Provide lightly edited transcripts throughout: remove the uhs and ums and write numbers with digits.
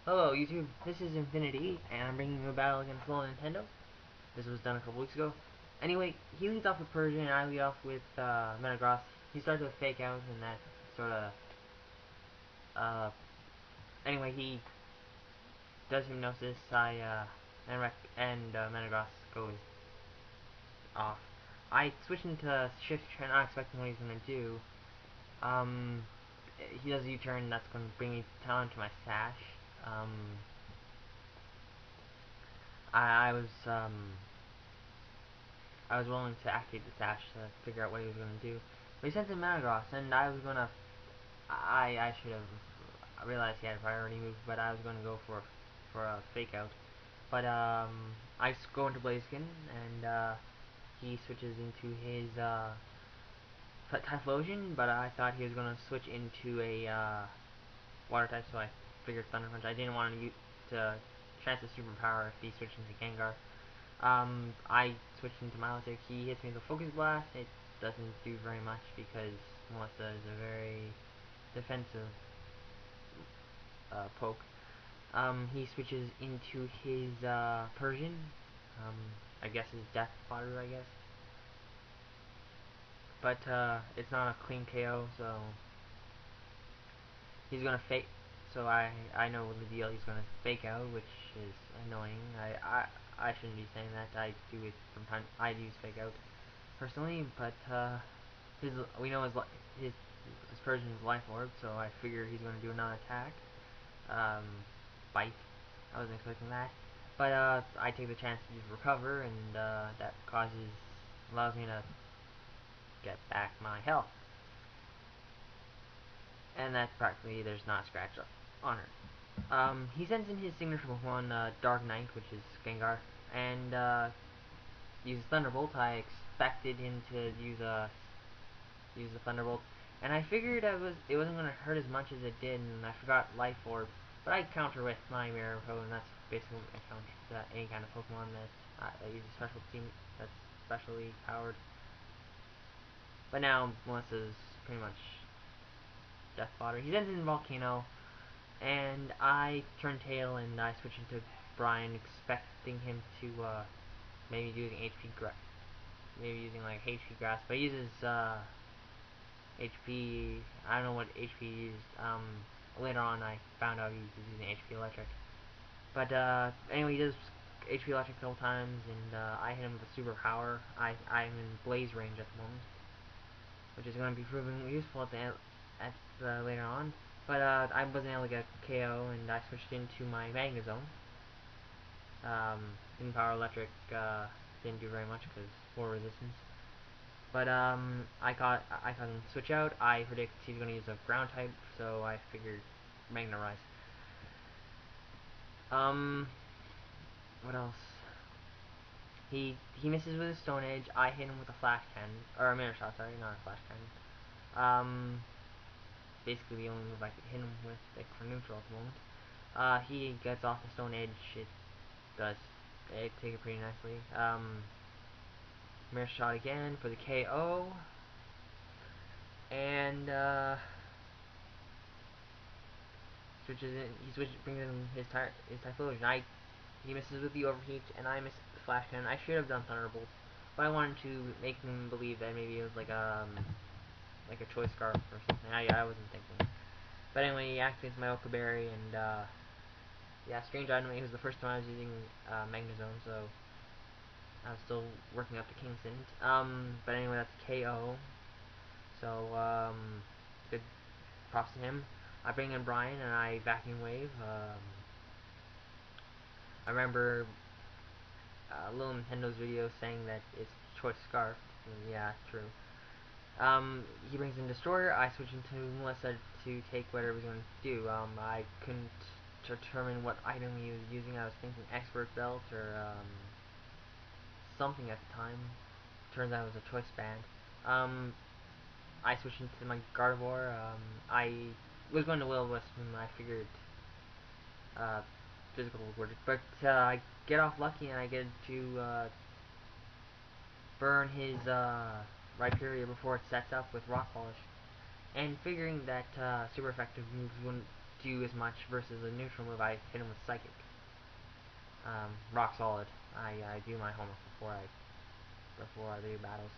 Hello YouTube, this is Infinity, and I'm bringing you a battle against Lilnintendo. This was done a couple weeks ago. Anyway, he leads off with Persian, and I lead off with Metagross. He starts with Fake Out, and that sorta, anyway, he does Hypnosis, and Metagross goes off. I switch into Shift, not expecting what he's gonna do. He does a U-turn, that's gonna bring me down to my Sash. I was willing to activate the Sash to figure out what he was going to do. But he sent in Metagross, and I was going to... I should have realized he had a priority move, but I was going to go for a Fake Out. But I go into Blaziken, and he switches into his Typhlosion, but I thought he was going to switch into a Water type, so I figured Thunder Punch. I didn't want to chance a superpower if he switched into Gengar. I switched into Milotic. He hits me with a Focus Blast. It doesn't do very much because Melissa is a very defensive poke. He switches into his Persian. I guess his Death Fodder, I guess. But it's not a clean KO, so he's gonna fake. So I know the deal. He's gonna Fake Out, which is annoying. I shouldn't be saying that. I do it sometimes. I use Fake Out personally, but we know his Persian is Life Orb, so I figure he's gonna do another attack. Bite. I wasn't expecting that, but I take the chance to just recover, and that allows me to get back my health. And that's practically, there's not a scratch on her. He sends in his signature Pokemon, Dark Knight, which is Gengar, and uses Thunderbolt. I expected him to use the Thunderbolt, and I figured it wasn't going to hurt as much as it did, and I forgot Life Orb, but I counter with my Mirror Code, and that's basically what I counter any kind of Pokemon that uses special team that's specially powered. But now Melissa's pretty much Death Fodder. He sends in Volcano, and I turn tail and I switch into Brian, expecting him to maybe using HP grass, maybe using like HP grass, but he uses HP. I don't know what HP he used. Later on, I found out he was using HP Electric. But anyway, he does HP Electric a couple times, and I hit him with a super power. I'm in Blaze range at the moment, which is going to be proven useful at later on. But I wasn't able to get KO, and I switched into my Magnezone. Didn't Power Electric, didn't do very much because 4 resistance. But I caught him switch out. I predict he's going to use a Ground type, so I figured Magna-Rise. What else? He misses with a Stone Edge. I hit him with a Flash Cannon, or a Mirror Shot, sorry, not a Flash Cannon. Basically the only move I could hit him with, like, for neutral at the moment. He gets off the Stone Edge. It take it pretty nicely. Mirror Shot again for the KO, and he brings in his Typhlosion. He misses with the Overheat, and I miss the Flash Cannon. I should have done Thunderbolt, but I wanted to make him believe that maybe it was like a Choice Scarf or something. I wasn't thinking. But anyway, he activates my Oka Berry, and yeah, Strange Item. It was the first time I was using Magnezone, so I was still working up to Kingston. But anyway, that's KO. So good props to him. I bring in Brian, and I Vacuum Wave. I remember Lilnintendo's video saying that it's Choice Scarf. And yeah, true. He brings in Destroyer. I switch into Melissa to take whatever he's going to do. I couldn't determine what item he was using. I was thinking Expert Belt or something at the time. Turns out it was a Choice Band. I switched into my Gardevoir. I was going to Will-O-Wisp, and I figured Physical would work, but I get off lucky and I get to burn his Rhyperior before it sets up with Rock Polish. And figuring that super effective moves wouldn't do as much versus a neutral move. I hit him with Psychic. Rock solid. I do my homework before I do battles.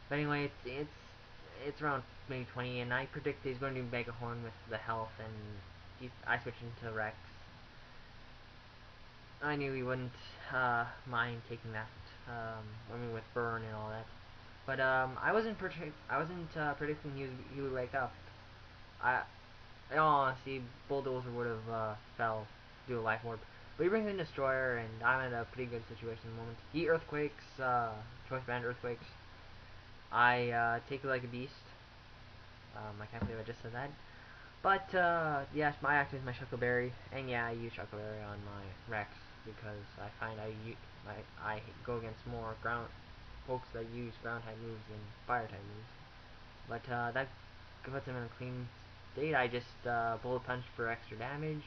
But anyway, it's around maybe 20, and I predict he's going to do Mega Horn with the health, and I switch into Rex. I knew he wouldn't mind taking that. I mean, with burn and all that. But I wasn't predicting he would wake up. In all honesty, Bulldozer would have fell, do a life orb. But he brings in Destroyer, and I'm in a pretty good situation at the moment. He Earthquakes, Choice Band Earthquakes. I take it like a beast. I can't believe I just said that. But, yes, my action is my Shuckleberry, and yeah, I use Shuckleberry on my Rex, because I find I go against more folks that use ground type moves than fire type moves. But, that puts him in a clean state. I just, bullet punch for extra damage,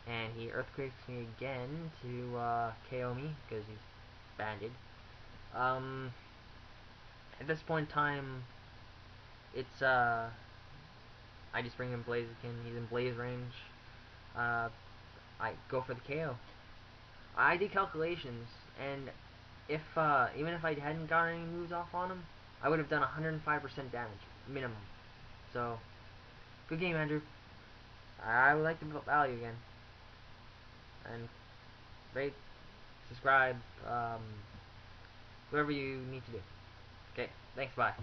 and he Earthquakes me again to, KO me, because he's banded. At this point in time, it's, I just bring in Blaziken, he's in Blaze range. I go for the KO. I did calculations, and if, even if I hadn't gotten any moves off on him, I would have done 105% damage, minimum. So, good game, Andrew. I would like to value again. And rate, subscribe, whatever you need to do. Okay, thanks, bye.